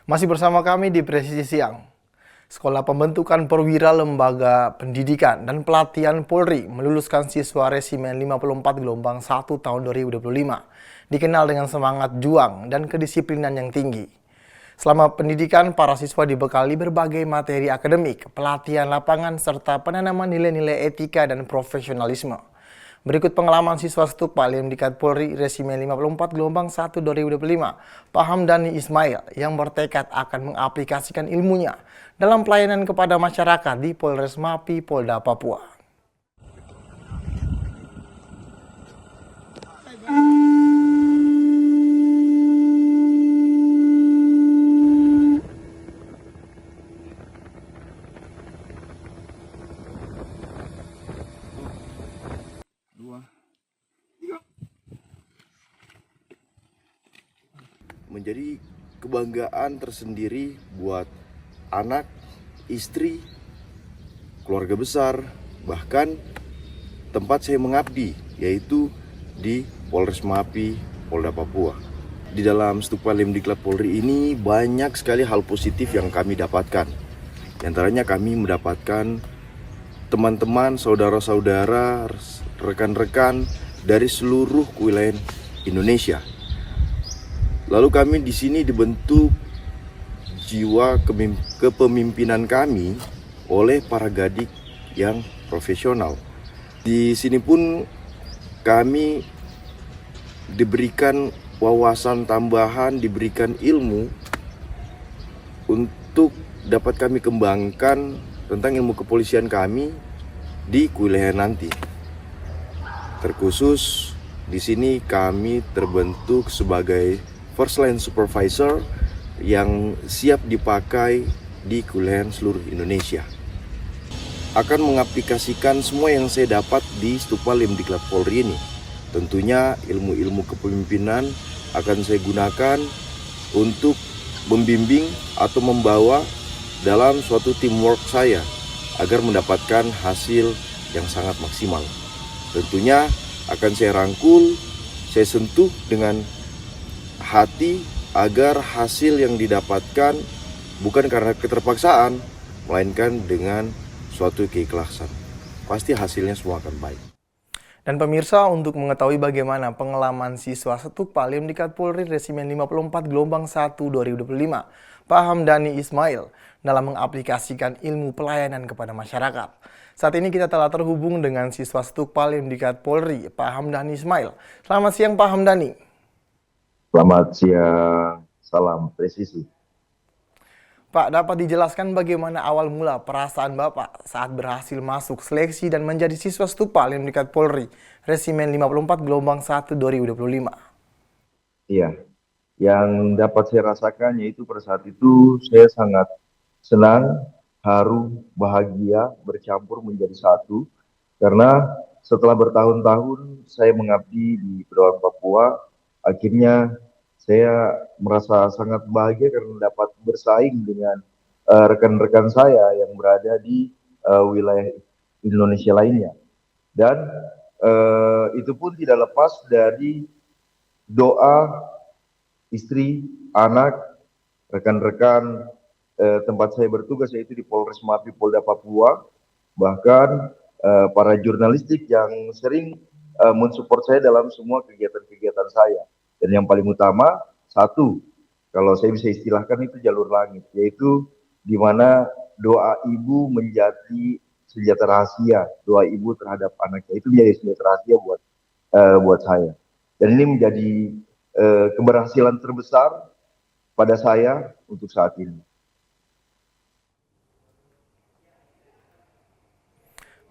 Masih bersama kami di Presisi Siang. Sekolah Pembentukan Perwira Lembaga Pendidikan dan Pelatihan Polri meluluskan siswa Resimen 54 Gelombang 1 tahun 2025. Dikenal dengan semangat juang dan kedisiplinan yang tinggi. Selama pendidikan, para siswa dibekali berbagai materi akademik, pelatihan lapangan, serta penanaman nilai-nilai etika dan profesionalisme. Berikut pengalaman siswa Stukma Lemdikat Polri Resimen 54 Gelombang 1 2025, Pak Hamdani Ismail, yang bertekad akan mengaplikasikan ilmunya dalam pelayanan kepada masyarakat di Polres Mapi, Polda Papua. Menjadi kebanggaan tersendiri buat anak, istri, keluarga besar, bahkan tempat saya mengabdi, yaitu di Polres Mapi, Polda Papua. Di dalam Stupa Lemdiklat Polri ini banyak sekali hal positif yang kami dapatkan. Di antaranya kami mendapatkan teman-teman, saudara-saudara, rekan-rekan dari seluruh wilayah Indonesia. Lalu kami di sini dibentuk jiwa kepemimpinan kami oleh para Gadik yang profesional. Di sini pun kami diberikan wawasan tambahan, diberikan ilmu untuk dapat kami kembangkan tentang ilmu kepolisian kami di kewilayahan nanti. Terkhusus di sini kami terbentuk sebagai First Line Supervisor yang siap dipakai di kewilayahan seluruh Indonesia. Akan mengaplikasikan semua yang saya dapat di Stupa Lemdiklat Polri ini. Tentunya ilmu-ilmu kepemimpinan akan saya gunakan untuk membimbing atau membawa dalam suatu teamwork saya agar mendapatkan hasil yang sangat maksimal. Tentunya akan saya rangkul, saya sentuh dengan hati agar hasil yang didapatkan bukan karena keterpaksaan, melainkan dengan suatu keikhlasan. Pasti hasilnya semua akan baik. Dan pemirsa, untuk mengetahui bagaimana pengalaman siswa Stukma Lemdikat Polri Resimen 54 Gelombang 1 2025, Pak Hamdani Ismail dalam mengaplikasikan ilmu pelayanan kepada masyarakat. Saat ini kita telah terhubung dengan siswa Stukma Lemdikat Polri, Pak Hamdani Ismail. Selamat siang, Pak Hamdani. Selamat siang, salam presisi. Pak, dapat dijelaskan bagaimana awal mula perasaan Bapak saat berhasil masuk seleksi dan menjadi siswa Stukma Lemdikat Polri Resimen 54 Gelombang 1 2025? Iya, yang dapat saya rasakan yaitu pada saat itu saya sangat senang, haru, bahagia, bercampur menjadi satu. Karena setelah bertahun-tahun saya mengabdi di Pedalaman Papua, akhirnya saya merasa sangat bahagia karena dapat bersaing dengan rekan-rekan saya yang berada di wilayah Indonesia lainnya. Dan itu pun tidak lepas dari doa istri, anak, rekan-rekan tempat saya bertugas yaitu di Polres Mapi, Polda Papua, bahkan para jurnalistik yang sering mensupport saya dalam semua kegiatan-kegiatan saya. Dan yang paling utama, satu, kalau saya bisa istilahkan itu jalur langit, yaitu di mana doa ibu menjadi senjata rahasia, doa ibu terhadap anaknya itu menjadi senjata rahasia buat saya. Dan ini menjadi keberhasilan terbesar pada saya untuk saat ini.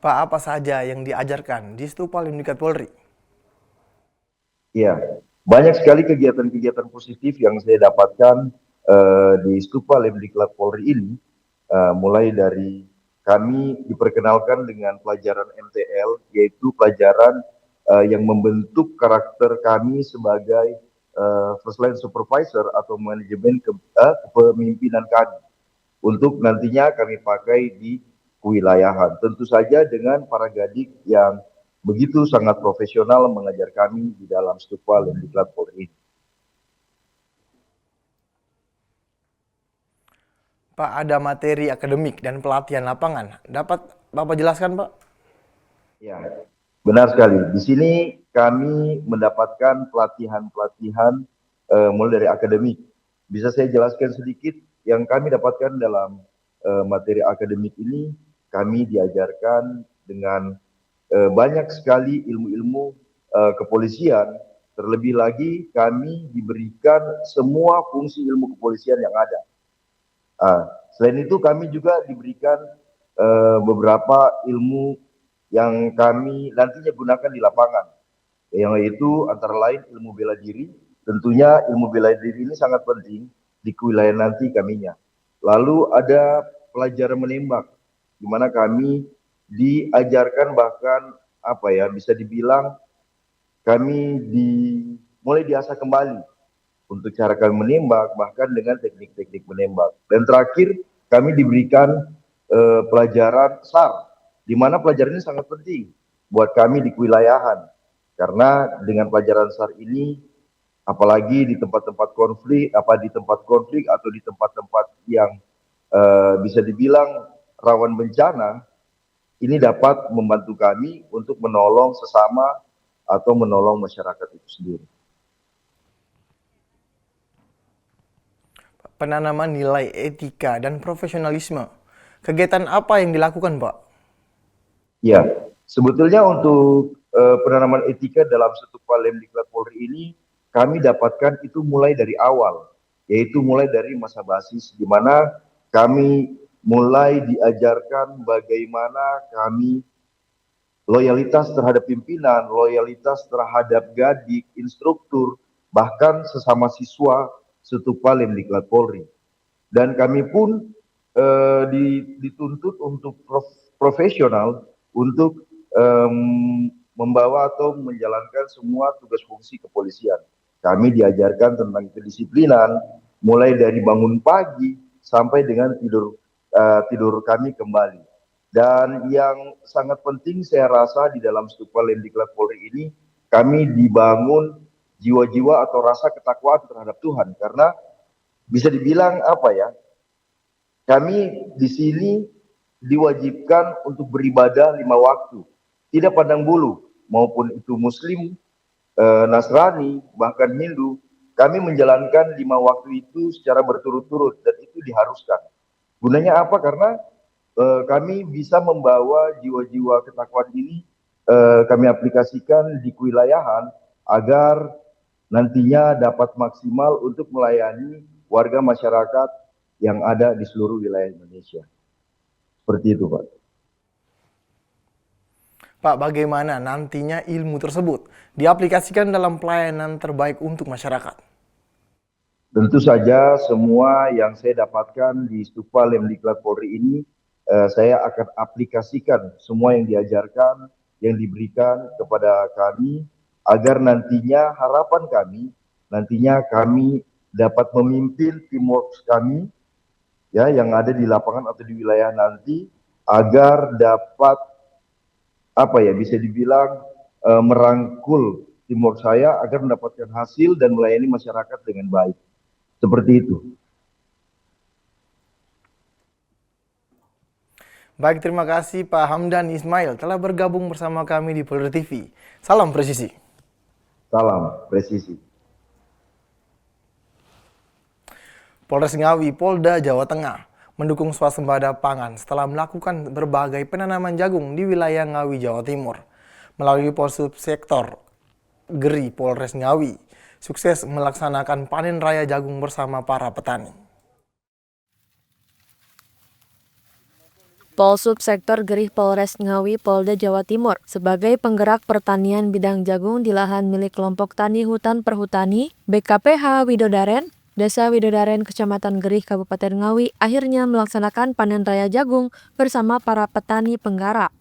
Pak, apa saja yang diajarkan di Stukma Lemdikat Polri? Iya, banyak sekali kegiatan-kegiatan positif yang saya dapatkan di Stupa Lemdiklat Polri ini, mulai dari kami diperkenalkan dengan pelajaran MTL, yaitu pelajaran yang membentuk karakter kami sebagai first line supervisor atau manajemen kepemimpinan kami, untuk nantinya kami pakai di kewilayahan. Tentu saja dengan para Gadik yang begitu sangat profesional mengajar kami di dalam Stupa Lemdiklat Polri. Pak, ada materi akademik dan pelatihan lapangan. Dapat Bapak jelaskan, Pak? Ya, benar sekali. Di sini kami mendapatkan pelatihan-pelatihan mulai dari akademik. Bisa saya jelaskan sedikit yang kami dapatkan dalam materi akademik ini, kami diajarkan dengan banyak sekali ilmu-ilmu kepolisian. Terlebih lagi kami diberikan semua fungsi ilmu kepolisian yang ada. Selain itu kami juga diberikan beberapa ilmu yang kami nantinya gunakan di lapangan, yang yaitu antara lain ilmu bela diri. Tentunya ilmu bela diri ini sangat penting di kewilayahan nanti kaminya. Lalu ada pelajaran menembak, di mana kami diajarkan bahkan bisa dibilang kami mulai diasah kembali untuk cara kami menembak, bahkan dengan teknik-teknik menembak. Dan terakhir kami diberikan pelajaran SAR, di mana pelajaran ini sangat penting buat kami di kewilayahan. Karena dengan pelajaran SAR ini, apalagi di tempat-tempat konflik, atau di tempat-tempat yang bisa dibilang rawan bencana, ini dapat membantu kami untuk menolong sesama atau menolong masyarakat itu sendiri. Penanaman nilai etika dan profesionalisme. Kegiatan apa yang dilakukan, Pak? Ya, sebetulnya untuk penanaman etika dalam Stupa Lemdiklat Polri ini kami dapatkan itu mulai dari awal, yaitu mulai dari masa basis, di mana kami mulai diajarkan bagaimana kami loyalitas terhadap pimpinan, loyalitas terhadap gadik, instruktur, bahkan sesama siswa Stupa Lemdiklat Polri. Dan kami pun dituntut untuk profesional untuk membawa atau menjalankan semua tugas fungsi kepolisian. Kami diajarkan tentang kedisiplinan, mulai dari bangun pagi sampai dengan tidur kami kembali. Dan yang sangat penting saya rasa di dalam Stupa Lemdiklat Polri ini, kami dibangun jiwa-jiwa atau rasa ketakwaan terhadap Tuhan. Karena bisa dibilang kami di sini diwajibkan untuk beribadah 5 waktu, tidak pandang bulu, maupun itu Muslim, Nasrani, bahkan Hindu. Kami menjalankan 5 waktu itu secara berturut-turut dan itu diharuskan. Gunanya apa? Karena kami bisa membawa jiwa-jiwa ketakwaan ini kami aplikasikan di kewilayahan agar nantinya dapat maksimal untuk melayani warga masyarakat yang ada di seluruh wilayah Indonesia. Seperti itu, Pak. Pak, bagaimana nantinya ilmu tersebut diaplikasikan dalam pelayanan terbaik untuk masyarakat? Tentu saja semua yang saya dapatkan di Stupa Lemdiklat Polri ini, saya akan aplikasikan semua yang diajarkan, yang diberikan kepada kami, agar nantinya harapan kami, kami dapat memimpin teamwork kami, ya, yang ada di lapangan atau di wilayah nanti, agar dapat bisa dibilang merangkul teamwork saya agar mendapatkan hasil dan melayani masyarakat dengan baik. Seperti itu. Baik, terima kasih Pak Hamdan Ismail telah bergabung bersama kami di Polri TV. Salam presisi. Salam presisi. Polres Ngawi, Polda Jawa Tengah mendukung swasembada pangan setelah melakukan berbagai penanaman jagung di wilayah Ngawi, Jawa Timur. Melalui Polsubsektor Geri Polres Ngawi, sukses melaksanakan panen raya jagung bersama para petani. Polsubsektor Gerih Polres Ngawi, Polda Jawa Timur, sebagai penggerak pertanian bidang jagung di lahan milik kelompok tani hutan perhutani BKPH Widodaren, Desa Widodaren, Kecamatan Gerih, Kabupaten Ngawi, akhirnya melaksanakan panen raya jagung bersama para petani penggarap.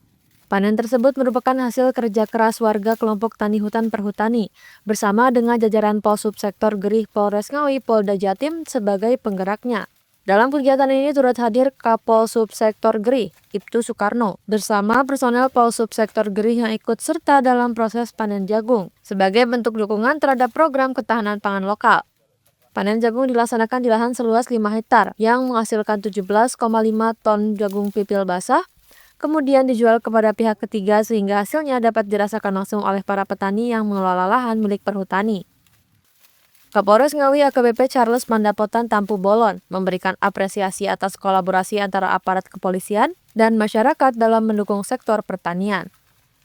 Panen tersebut merupakan hasil kerja keras warga kelompok tani hutan perhutani bersama dengan jajaran Polsubsektor Gerih Polres Ngawi, Polda Jatim sebagai penggeraknya. Dalam kegiatan ini turut hadir Kapolsubsektor Gerih, Ibtu Soekarno, bersama personel Polsubsektor Gerih yang ikut serta dalam proses panen jagung, sebagai bentuk dukungan terhadap program ketahanan pangan lokal. Panen jagung dilaksanakan di lahan seluas 5 hektar yang menghasilkan 17,5 ton jagung pipil basah, kemudian dijual kepada pihak ketiga sehingga hasilnya dapat dirasakan langsung oleh para petani yang mengelola lahan milik perhutani. Kapolres Ngawi AKBP Charles Mandapotan Tampu Bolon memberikan apresiasi atas kolaborasi antara aparat kepolisian dan masyarakat dalam mendukung sektor pertanian.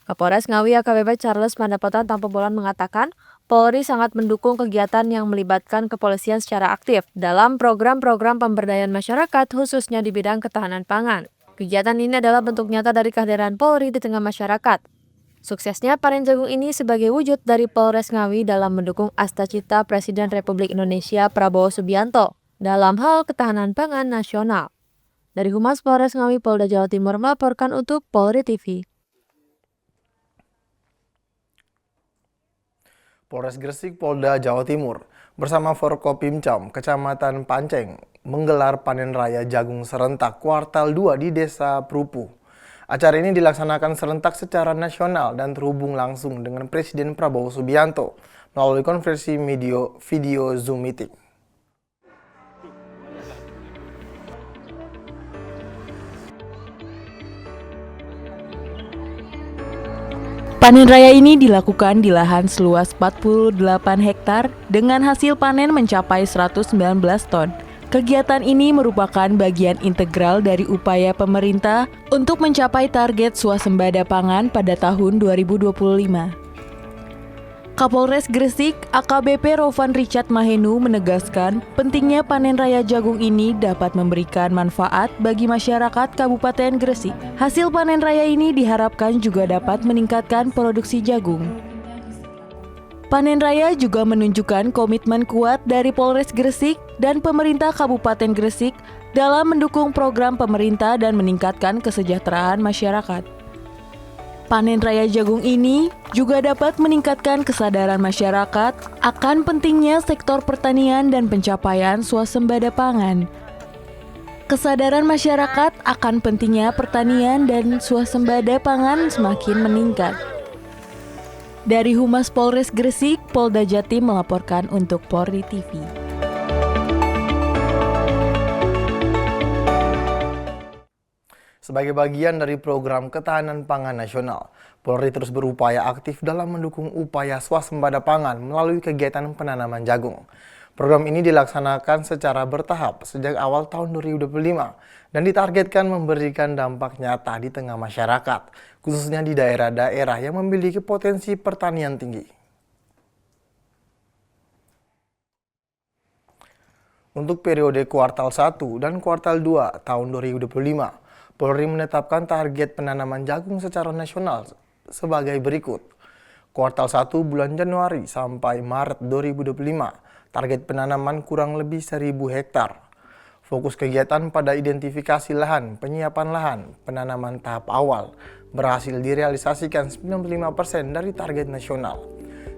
Kapolres Ngawi AKBP Charles Mandapotan Tampu Bolon mengatakan, Polri sangat mendukung kegiatan yang melibatkan kepolisian secara aktif dalam program-program pemberdayaan masyarakat khususnya di bidang ketahanan pangan. Kegiatan ini adalah bentuk nyata dari kehadiran Polri di tengah masyarakat. Suksesnya panen jagung ini sebagai wujud dari Polres Ngawi dalam mendukung asta-cita Presiden Republik Indonesia Prabowo Subianto dalam hal ketahanan pangan nasional. Dari Humas Polres Ngawi Polda Jawa Timur melaporkan untuk Polri TV. Polres Gresik Polda Jawa Timur bersama Forkopimcam Kecamatan Panceng menggelar panen raya jagung serentak kuartal 2 di Desa Prupu. Acara ini dilaksanakan serentak secara nasional dan terhubung langsung dengan Presiden Prabowo Subianto melalui konferensi video Zoom meeting. Panen raya ini dilakukan di lahan seluas 48 hektar dengan hasil panen mencapai 119 ton. Kegiatan ini merupakan bagian integral dari upaya pemerintah untuk mencapai target swasembada pangan pada tahun 2025. Kapolres Gresik AKBP Rovan Richard Mahenu menegaskan pentingnya panen raya jagung ini dapat memberikan manfaat bagi masyarakat Kabupaten Gresik. Hasil panen raya ini diharapkan juga dapat meningkatkan produksi jagung. Panen raya juga menunjukkan komitmen kuat dari Polres Gresik dan pemerintah Kabupaten Gresik dalam mendukung program pemerintah dan meningkatkan kesejahteraan masyarakat. Panen raya jagung ini juga dapat meningkatkan kesadaran masyarakat akan pentingnya sektor pertanian dan pencapaian swasembada pangan. Kesadaran masyarakat akan pentingnya pertanian dan swasembada pangan semakin meningkat. Dari Humas Polres Gresik, Polda Jatim melaporkan untuk Polri TV. Sebagai bagian dari program ketahanan pangan nasional, Polri terus berupaya aktif dalam mendukung upaya swasembada pangan melalui kegiatan penanaman jagung. Program ini dilaksanakan secara bertahap sejak awal tahun 2025 dan ditargetkan memberikan dampak nyata di tengah masyarakat, khususnya di daerah-daerah yang memiliki potensi pertanian tinggi. Untuk periode kuartal 1 dan kuartal 2 tahun 2025, Polri menetapkan target penanaman jagung secara nasional sebagai berikut. Kuartal 1 bulan Januari sampai Maret 2025, target penanaman kurang lebih 1.000 hektar. Fokus kegiatan pada identifikasi lahan, penyiapan lahan, penanaman tahap awal berhasil direalisasikan 95% dari target nasional.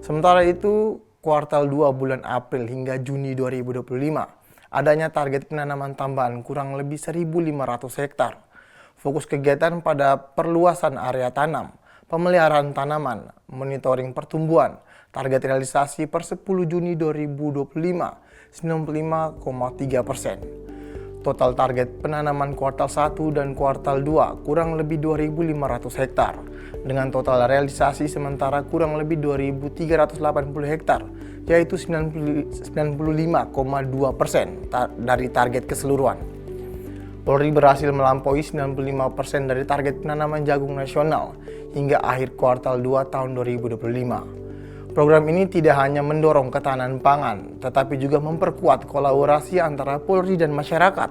Sementara itu, kuartal 2 bulan April hingga Juni 2025, adanya target penanaman tambahan kurang lebih 1.500 hektar. Fokus kegiatan pada perluasan area tanam, pemeliharaan tanaman, monitoring pertumbuhan. Target realisasi per 10 Juni 2025, 95,3%. Total target penanaman kuartal 1 dan kuartal 2 kurang lebih 2.500 hektar. Dengan total realisasi sementara kurang lebih 2.380 hektar, yaitu 95,2% dari target keseluruhan. Polri berhasil melampaui 95% dari target penanaman jagung nasional hingga akhir kuartal 2 tahun 2025. Program ini tidak hanya mendorong ketahanan pangan, tetapi juga memperkuat kolaborasi antara Polri dan masyarakat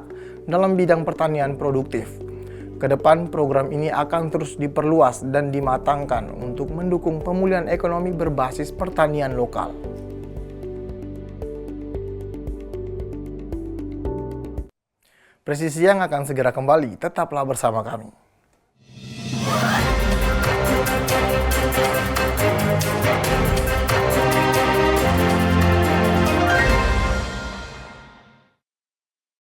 dalam bidang pertanian produktif. Kedepan program ini akan terus diperluas dan dimatangkan untuk mendukung pemulihan ekonomi berbasis pertanian lokal. Presisi Siang akan segera kembali, tetaplah bersama kami.